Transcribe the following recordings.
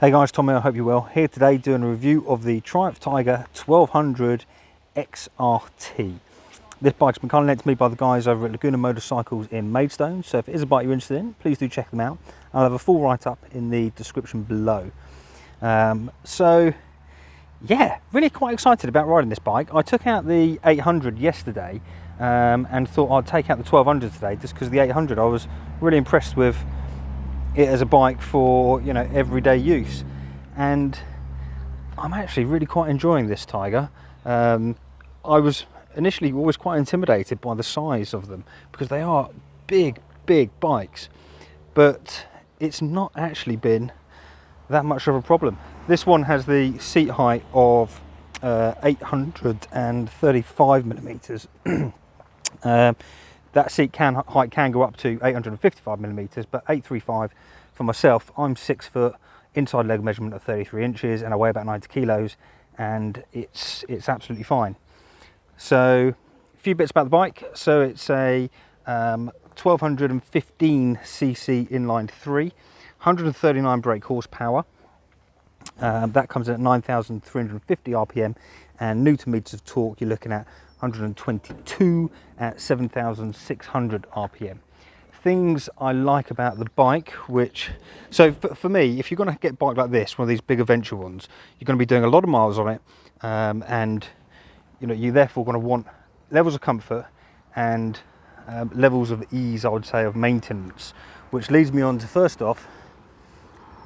Hey guys, Tommy, I hope you're well. Here today doing a review of the Triumph Tiger 1200 XRT. This bike's been kindly lent to me by the guys over at Laguna Motorcycles in Maidstone, so if it is a bike you're interested in, please do check them out. I'll have a full write-up in the description below. So yeah, really quite excited about riding this bike. I took out the 800 yesterday and thought I'd take out the 1200 today just because the 800 I was really impressed with it as a bike for, you know, everyday use, and I'm actually really quite enjoying this Tiger. I was initially always quite intimidated by the size of them because they are big bikes, but it's not actually been that much of a problem. This one has the seat height of 835 millimeters. That seat height can go up to 855 millimeters, but 835 for myself. I'm 6 foot, inside leg measurement of 33 inches, and I weigh about 90 kilos, and it's absolutely fine. So a few bits about the bike. So it's a 1215 cc inline 3, 139 brake horsepower. That comes in at 9,350 RPM, and newton meters of torque you're looking at 122 at 7,600 RPM. Things I like about the bike, which, so for me, if you're going to get a bike like this, one of these big adventure ones, you're going to be doing a lot of miles on it, and you know, you're therefore going to want levels of comfort and levels of ease, I would say, of maintenance, which leads me on to, first off,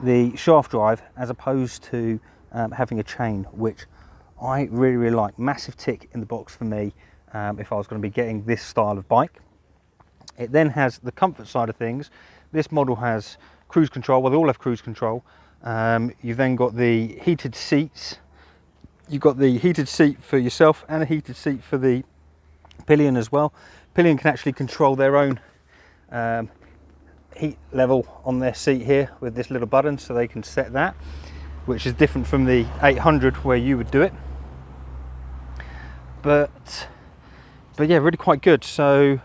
the shaft drive as opposed to having a chain, which I really like. Massive tick in the box for me if I was going to be getting this style of bike. It then has the comfort side of things. This model has cruise control. Well, they all have cruise control. You've then got the heated seats. You've got the heated seat for yourself and a heated seat for the pillion as well. Pillion can actually control their own heat level on their seat here with this little button, so they can set that, which is different from the 800 where you would do it. But yeah, really quite good. So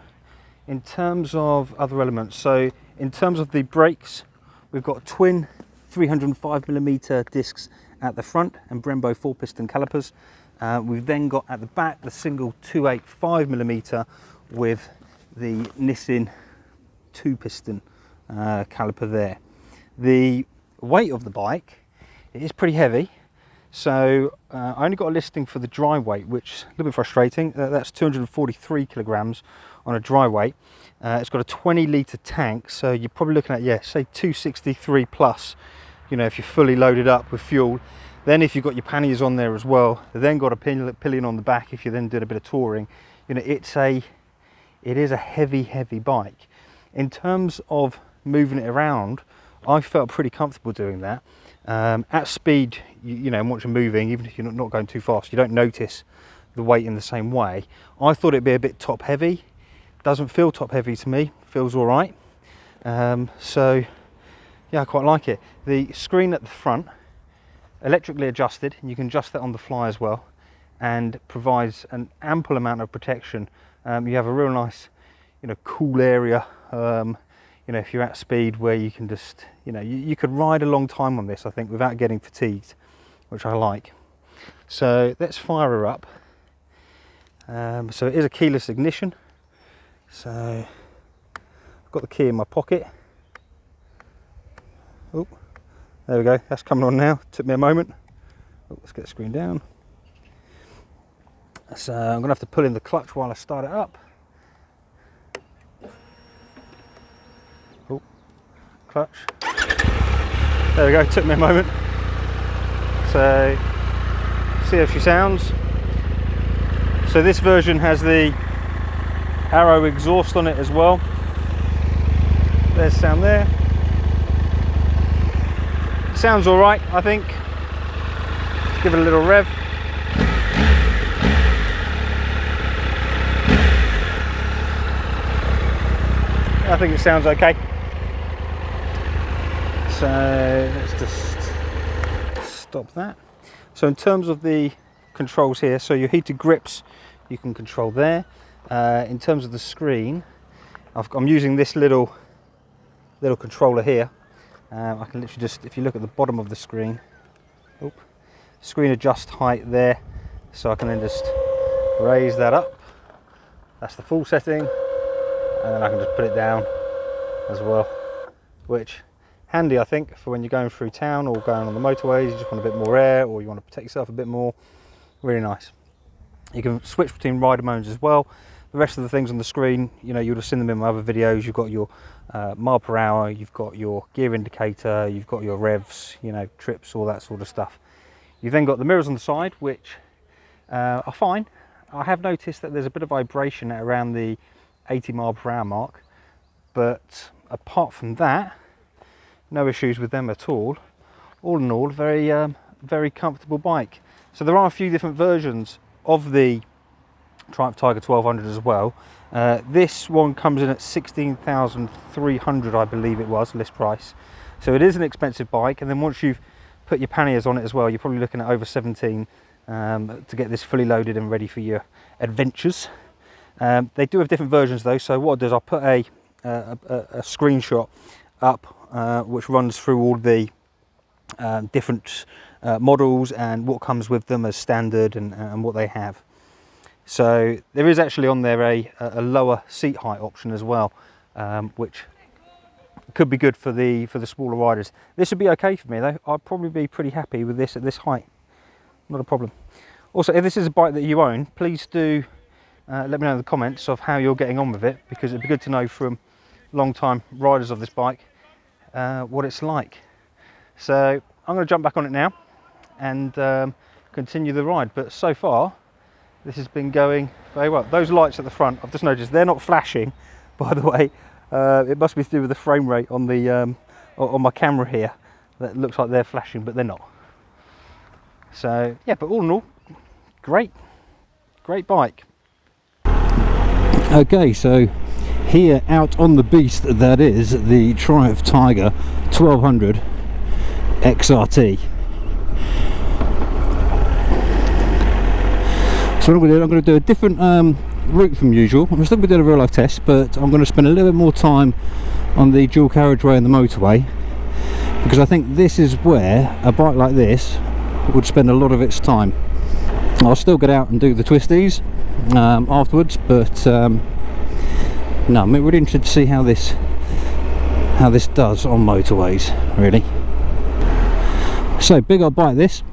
in terms of other elements, so in terms of the brakes, we've got twin 305mm discs at the front and Brembo 4-piston calipers. We've then got at the back the single 285mm with the Nissin 2-piston caliper there. The weight of the bike, it is pretty heavy. So I only got a listing for the dry weight, which is a little bit frustrating. That's 243 kilograms on a dry weight. It's got a 20-litre tank, so you're probably looking at, yeah, say 263 plus, you know, if you're fully loaded up with fuel. Then if you've got your panniers on there as well, then got a pillion on the back if you're then doing a bit of touring. You know, it is a heavy bike. In terms of moving it around, I felt pretty comfortable doing that. At speed, you know, once you're moving, even if you're not going too fast, you don't notice the weight in the same way. I thought it'd be a bit top heavy. Doesn't feel top heavy to me, feels all right. So yeah, I quite like it. The screen at the front, electrically adjusted, and you can adjust that on the fly as well, and provides an ample amount of protection. You have a real nice, you know, cool area, you know, if you're at speed, where you can just, you know, you could ride a long time on this, I think, without getting fatigued, which I like. So let's fire her up. So it is a keyless ignition. So I've got the key in my pocket. Oh, there we go, that's coming on now. Took me a moment. Oh, let's get the screen down. So I'm gonna have to pull in the clutch while I start it up. Oh, clutch. There we go, took me a moment. So see how she sounds. So this version has the Arrow exhaust on it as well. There's sound there. Sounds all right, I think. Let's give it a little rev. I think it sounds okay. So let's just stop that. So in terms of the controls here, so your heated grips you can control there. In terms of the screen, I'm using this little controller here. I can literally just, if you look at the bottom of the screen, screen adjust height there, so I can then just raise that up. That's the full setting, and then I can just put it down as well, which handy I think for when you're going through town or going on the motorways. You just want a bit more air, or you want to protect yourself a bit more. Really nice. You can switch between rider modes as well. The rest of the things on the screen, you know, you would have seen them in my other videos. You've got your mile per hour, you've got your gear indicator, you've got your revs, you know, trips, all that sort of stuff. You've then got the mirrors on the side, which are fine. I have noticed that there's a bit of vibration at around the 80 mile per hour mark, but apart from that, no issues with them at all. All in all, very comfortable bike. So there are a few different versions of the Triumph Tiger 1200 as well. This one comes in at 16,300, I believe it was, list price. So it is an expensive bike, and then once you've put your panniers on it as well, you're probably looking at over 17 to get this fully loaded and ready for your adventures. They do have different versions though, so what I'll do is I'll put a screenshot up which runs through all the different models and what comes with them as standard and what they have. So there is actually on there a lower seat height option as well, which could be good for the smaller riders. This would be okay for me though. I'd probably be pretty happy with this at this height. Not a problem. Also, if this is a bike that you own, please do let me know in the comments of how you're getting on with it, because it'd be good to know from long-time riders of this bike what it's like. So I'm going to jump back on it now and continue the ride. But so far, this has been going very well. Those lights at the front, I've just noticed they're not flashing, by the way. It must be to do with the frame rate on the on my camera here. That looks like they're flashing, but they're not. So yeah, but all in all, great bike. Okay, so here out on the beast that is the Triumph Tiger 1200 XRT. So what I'm going to do a different route from usual. I'm still going to do a real life test, but I'm going to spend a little bit more time on the dual carriageway and the motorway, because I think this is where a bike like this would spend a lot of its time. I'll still get out and do the twisties afterwards, but no, I'm really interested to see how this does on motorways, really. So big old bike this.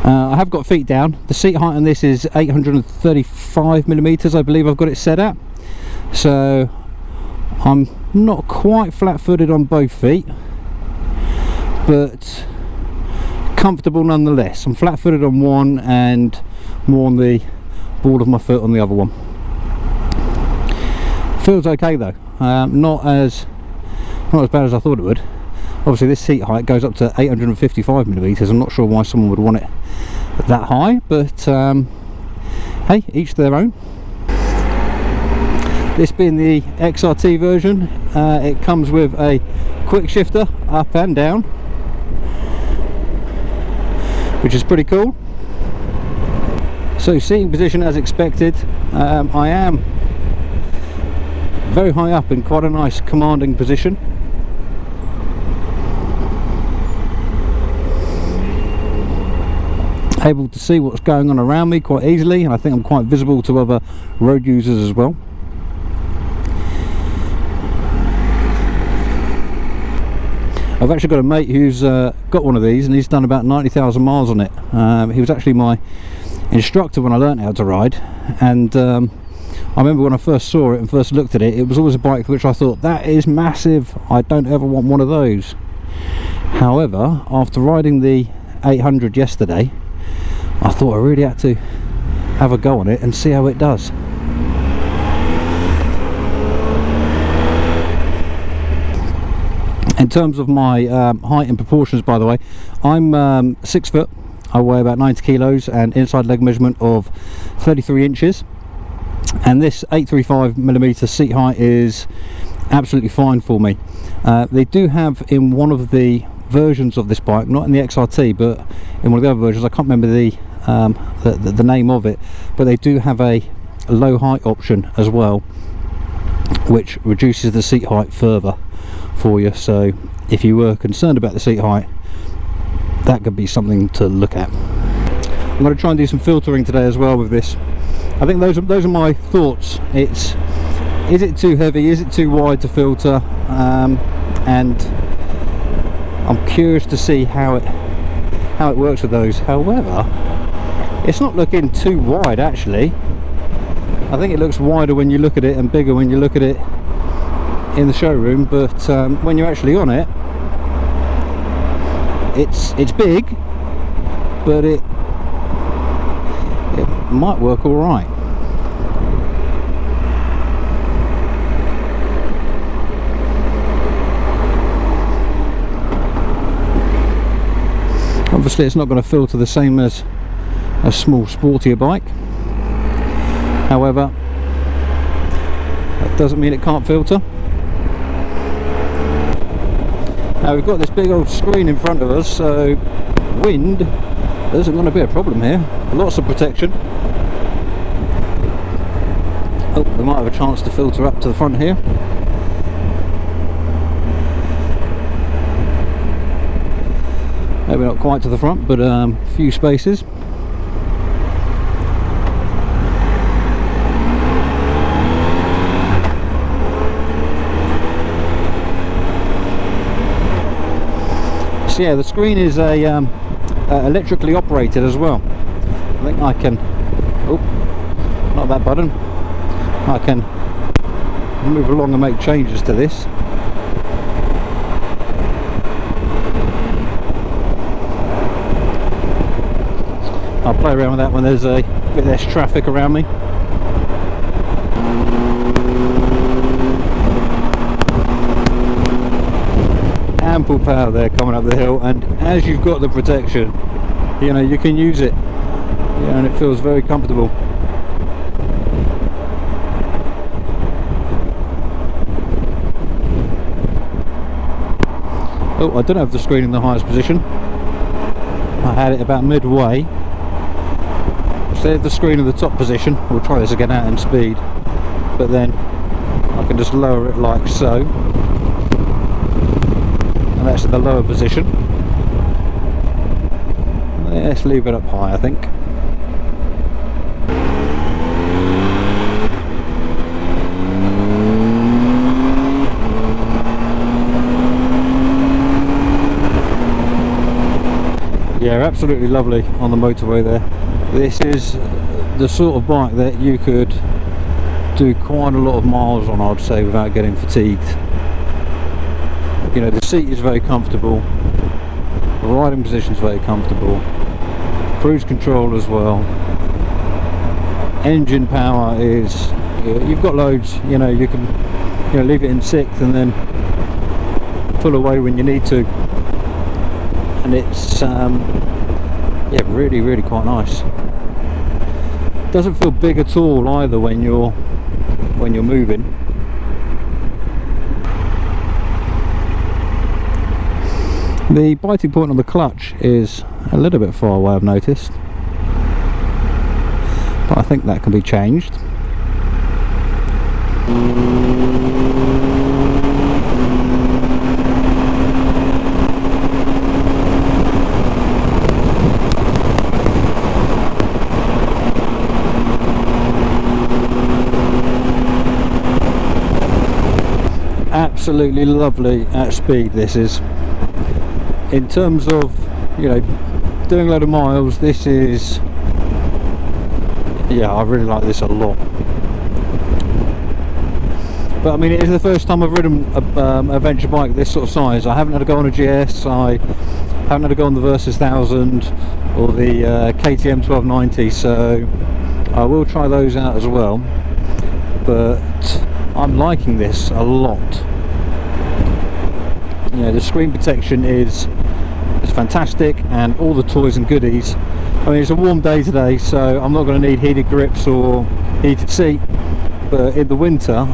I have got feet down. The seat height on this is 835mm, I believe I've got it set at. So I'm not quite flat-footed on both feet, but comfortable nonetheless. I'm flat-footed on one and more on the ball of my foot on the other one. Feels okay though. Not as bad as I thought it would. Obviously this seat height goes up to 855mm. I'm not sure why someone would want it that high, but hey, each their own. This being the XRT version, it comes with a quick shifter up and down, which is pretty cool. So seating position as expected, I am very high up in quite a nice commanding position. Able to see what's going on around me quite easily, and I think I'm quite visible to other road users as well. I've actually got a mate who's got one of these, and he's done about 90,000 miles on it. He was actually my instructor when I learnt how to ride, and I remember when I first saw it and first looked at it, it was always a bike which I thought, that is massive, I don't ever want one of those. However, after riding the 800 yesterday, I thought I really had to have a go on it and see how it does. In terms of my height and proportions, by the way, I'm 6 foot, I weigh about 90 kilos and inside leg measurement of 33 inches. And this 835mm seat height is absolutely fine for me. They do have in one of the versions of this bike, not in the XRT, but in one of the other versions, I can't remember the name of it, but they do have a low height option as well. which reduces the seat height further for you. So if you were concerned about the seat height, that could be something to look at. I'm going to try and do some filtering today as well with this. I think those are my thoughts. Is it too heavy? Is it too wide to filter? And I'm curious to see how it works with those. However, it's not looking too wide actually. I think it looks wider when you look at it and bigger when you look at it in the showroom, but when you're actually on it, it's big, but it might work all right. Obviously it's not going to filter the same as a small sportier bike, however that doesn't mean it can't filter. Now we've got this big old screen in front of us, so wind isn't going to be a problem here. Lots of protection. Oh, we might have a chance to filter up to the front here. Maybe not quite to the front, but a few spaces. So yeah, the screen is electrically operated as well. I think I can, oh, not that button, I can move along and make changes to this. I'll play around with that when there's a bit less traffic around me. Ample power there coming up the hill, and as you've got the protection, you know, you can use it, yeah, and it feels very comfortable. Oh, I don't have the screen in the highest position. I had it about midway. So there's the screen in the top position. We'll try this again out in speed, but then I can just lower it like so, and that's in the lower position. Let's leave it up high, I think. Yeah, absolutely lovely on the motorway there. This is the sort of bike that you could do quite a lot of miles on, I'd say, without getting fatigued. You know, the seat is very comfortable, the riding position is very comfortable, cruise control as well, engine power is, you've got loads, you know, you can, you know, leave it in sixth and then pull away when you need to, and it's yeah, really quite nice. Doesn't feel big at all either when you're moving. The biting point on the clutch is a little bit far away, I've noticed, but I think that can be changed. Absolutely lovely at speed, this is. In terms of, you know, doing a load of miles, this is, yeah, I really like this a lot. But I mean, it is the first time I've ridden a venture bike this sort of size. I haven't had to go on a GS, I haven't had to go on the Versys 1000 or the KTM 1290, so I will try those out as well. But I'm liking this a lot. You know, the screen protection is fantastic, and all the toys and goodies. I mean, it's a warm day today, so I'm not going to need heated grips or heated seat, but in the winter,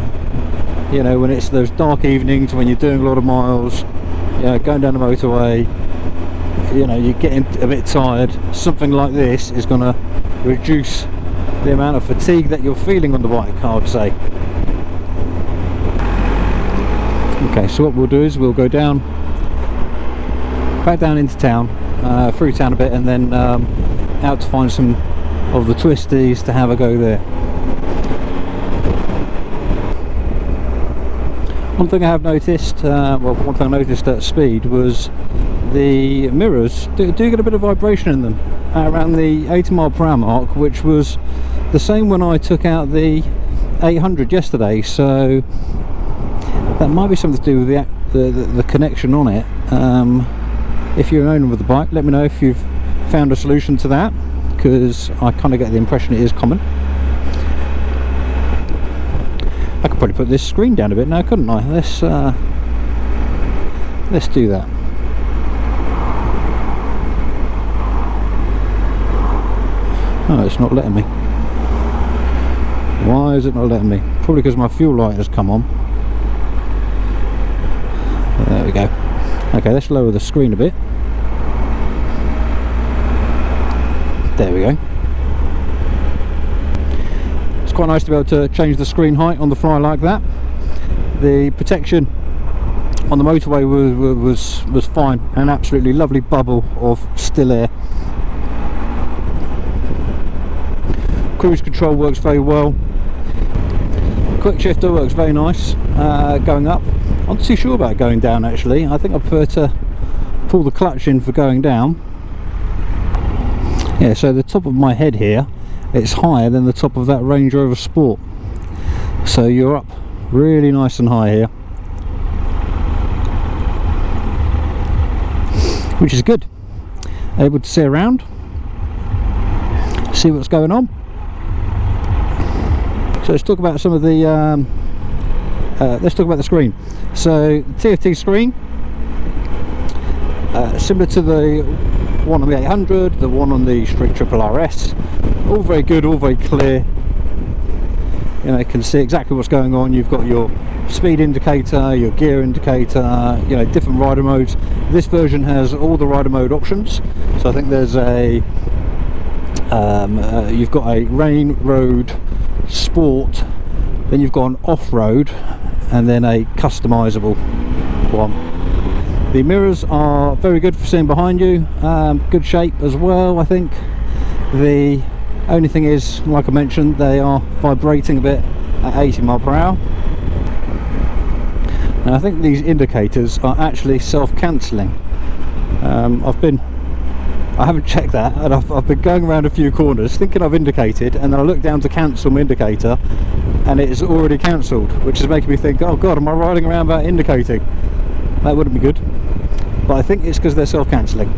you know, when it's those dark evenings when you're doing a lot of miles, you know, going down the motorway, you know, you're getting a bit tired, something like this is going to reduce the amount of fatigue that you're feeling on the bike, I would say. Okay, so what we'll do is we'll go down, back down into town, through town a bit, and then out to find some of the Twisties to have a go there. One thing I have noticed, one thing I noticed at speed was the mirrors do get a bit of vibration in them around the 80 mile per hour mark, which was the same when I took out the 800 yesterday, so that might be something to do with the connection on it. If you're an owner of the bike, let me know if you've found a solution to that, because I kind of get the impression it is common. I could probably put this screen down a bit now, couldn't I? Let's do that. Oh, it's not letting me. Why is it not letting me? Probably because my fuel light has come on. There we go. Okay, let's lower the screen a bit. There we go. It's quite nice to be able to change the screen height on the fly like that. The protection on the motorway was fine. An absolutely lovely bubble of still air. Cruise control works very well. Quick shifter works very nice going up. I'm not too sure about going down actually. I think I prefer to pull the clutch in for going down. Yeah, so the top of my head here, it's higher than the top of that Range Rover Sport. So you're up really nice and high here, which is good. Able to see around, see what's going on. So let's talk about some of the let's talk about the screen. So the TFT screen, similar to the one on the 800, the one on the Street Triple RS, all very good, all very clear. You know, you can see exactly what's going on. You've got your speed indicator, your gear indicator, you know, different rider modes. This version has all the rider mode options. So I think there's a you've got a rain, road, sport, then you've got an off-road, and then a customizable one. The mirrors are very good for seeing behind you, good shape as well. I think the only thing is, like I mentioned, they are vibrating a bit at 80 mile per hour. And I think these indicators are actually self-cancelling. I haven't checked that, and I've been going around a few corners thinking I've indicated, and then I look down to cancel my indicator and it is already cancelled, which is making me think, oh god, am I riding around without indicating? That wouldn't be good. But I think it's because they're self-cancelling.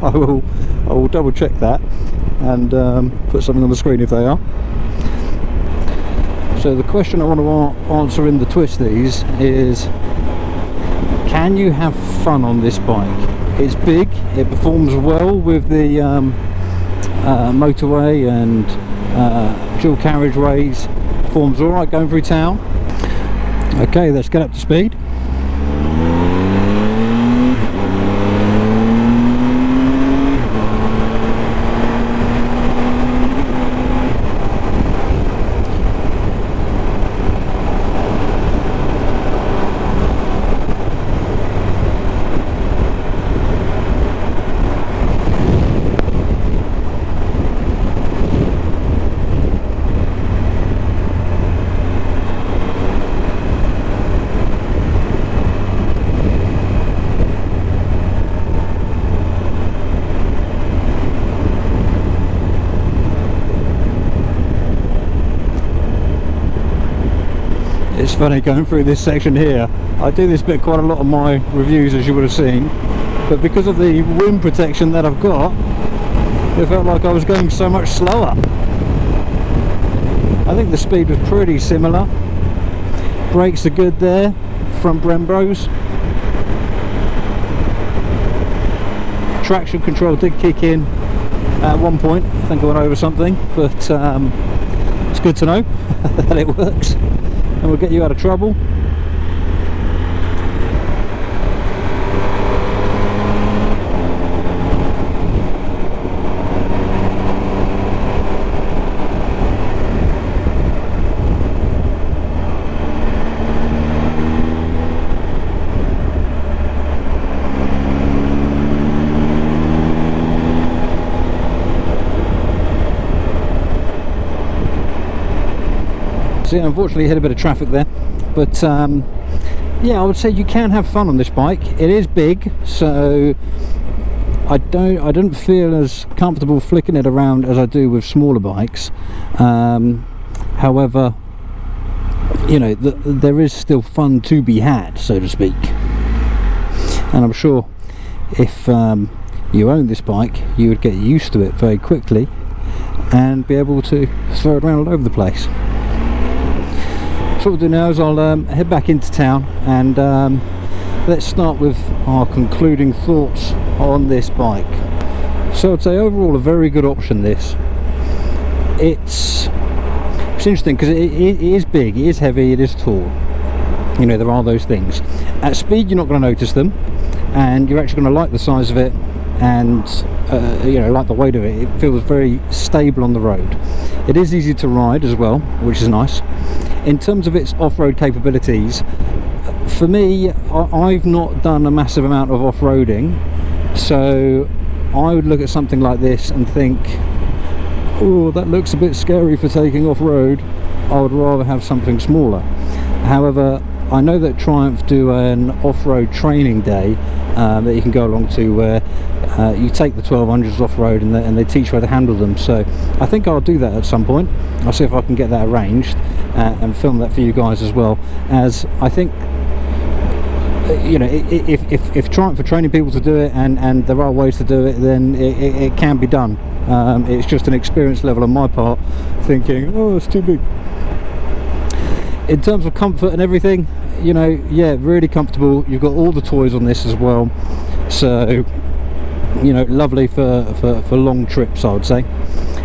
I will double check that and put something on the screen if they are. So the question I want to answer in the Twisties is, can you have fun on this bike? It's big, it performs well with the motorway and dual carriageways, performs alright going through town. Okay, let's get up to speed. It's funny going through this section here. I do this bit quite a lot on my reviews, as you would have seen, but because of the wind protection that I've got, it felt like I was going so much slower. I think the speed was pretty similar. Brakes are good there, front Brembros. Traction control did kick in at one point. I think I went over something, but it's good to know that it works. And we'll get you out of trouble. So yeah, unfortunately hit a bit of traffic there, but yeah, I would say you can have fun on this bike. It is big, so I don't feel as comfortable flicking it around as I do with smaller bikes. However, you know, there is still fun to be had, so to speak. And I'm sure if you own this bike, you would get used to it very quickly and be able to throw it around all over the place. So what we'll do now is I'll head back into town, and let's start with our concluding thoughts on this bike. So I'd say overall a very good option. This it's interesting because it is big, it is heavy, it is tall. You know, there are those things. At speed you're not going to notice them, and you're actually going to like the size of it, and you know, like the weight of it. It feels very stable on the road. It is easy to ride as well, which is nice. In terms of its off-road capabilities, for me, I've not done a massive amount of off-roading, so I would look at something like this and think, oh, that looks a bit scary for taking off-road. I would rather have something smaller. However, I know that Triumph do an off-road training day that you can go along to, where you take the 1200s off-road and they teach you how to handle them. So I think I'll do that at some point. I'll see if I can get that arranged and film that for you guys, as well. As I think, you know, if Triumph are training people to do it, and there are ways to do it, then it can be done. It's just an experience level on my part, thinking, oh, it's too big. In terms of comfort and everything, you know, yeah, really comfortable. You've got all the toys on this as well, so you know, lovely for long trips, I would say.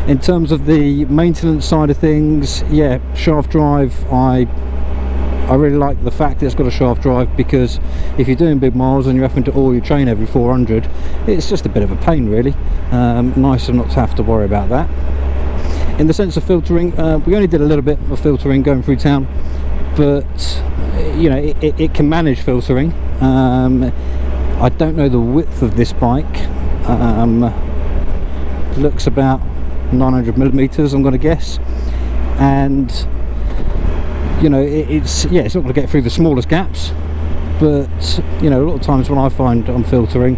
In terms of the maintenance side of things, yeah, shaft drive, I really like the fact that it's got a shaft drive, because if you're doing big miles and you're having to oil your train every 400, it's just a bit of a pain, really. Nicer not to have to worry about that. In the sense of filtering, we only did a little bit of filtering going through town, but you know, it can manage filtering. I don't know the width of this bike. Looks about 900mm, I'm going to guess, and you know, it's not going to get through the smallest gaps, but you know, a lot of times when I find I'm filtering,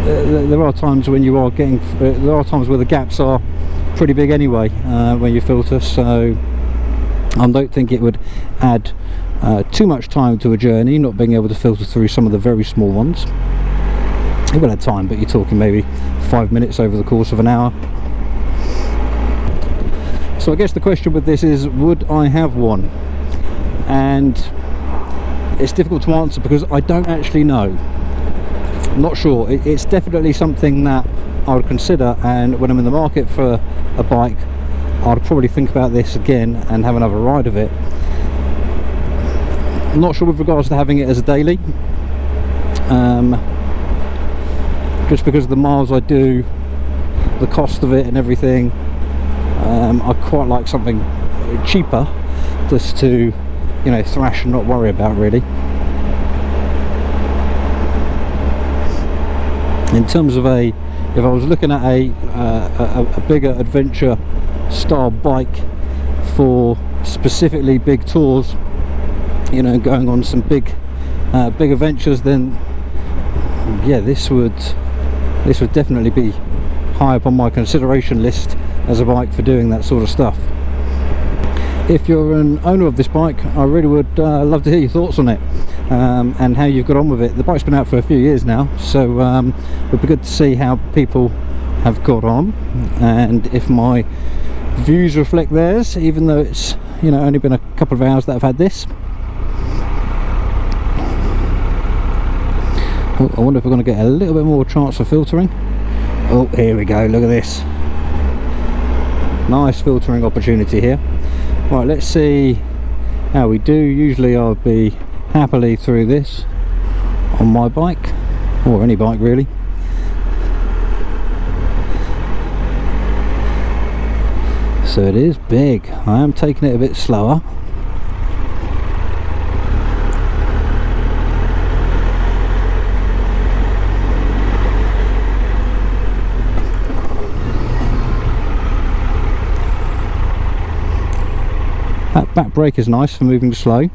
there are times when you are getting, there are times where the gaps are pretty big anyway when you filter, so I don't think it would add too much time to a journey not being able to filter through some of the very small ones. It will add time, but you're talking maybe 5 minutes over the course of an hour. So I guess the question with this is, would I have one? And it's difficult to answer because I don't actually know. I'm not sure. It's definitely something that I would consider, and when I'm in the market for a bike, I'd probably think about this again and have another ride of it. I'm not sure with regards to having it as a daily, just because of the miles I do, the cost of it and everything. I quite like something cheaper, just to, you know, thrash and not worry about, really. In terms of if I was looking at a bigger adventure style bike for specifically big tours, you know, going on some big adventures, then yeah, this would definitely be high up on my consideration list as a bike for doing that sort of stuff. If you're an owner of this bike, I really would love to hear your thoughts on it, and how you've got on with it. The bike's been out for a few years now, so it would be good to see how people have got on, and if my views reflect theirs, even though it's, you know, only been a couple of hours that I've had this. Oh, I wonder if we're going to get a little bit more chance for filtering. Oh, here we go, look at this. Nice filtering opportunity here. Right, let's see how we do. Usually I'll be happily through this on my bike, or any bike really. So it is big. I am taking it a bit slower. That back brake is nice for moving slow.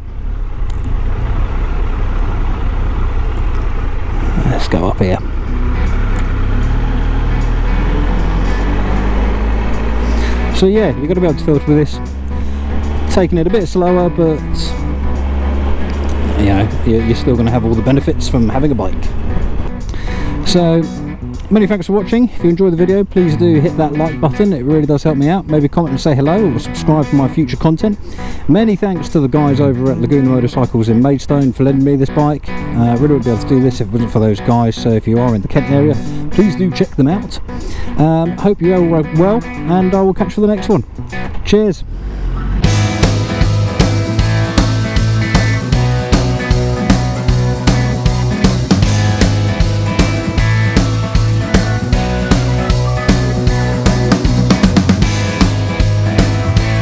Let's go up here. So yeah, you've got to be able to filter with this. Taking it a bit slower, but you know, you're still going to have all the benefits from having a bike. So many thanks for watching. If you enjoyed the video, please do hit that like button, it really does help me out. Maybe comment and say hello, or subscribe for my future content. Many thanks to the guys over at Laguna Motorcycles in Maidstone for lending me this bike. I really wouldn't be able to do this if it wasn't for those guys, so if you are in the Kent area, please do check them out. Hope you all well, and I will catch you for the next one. Cheers.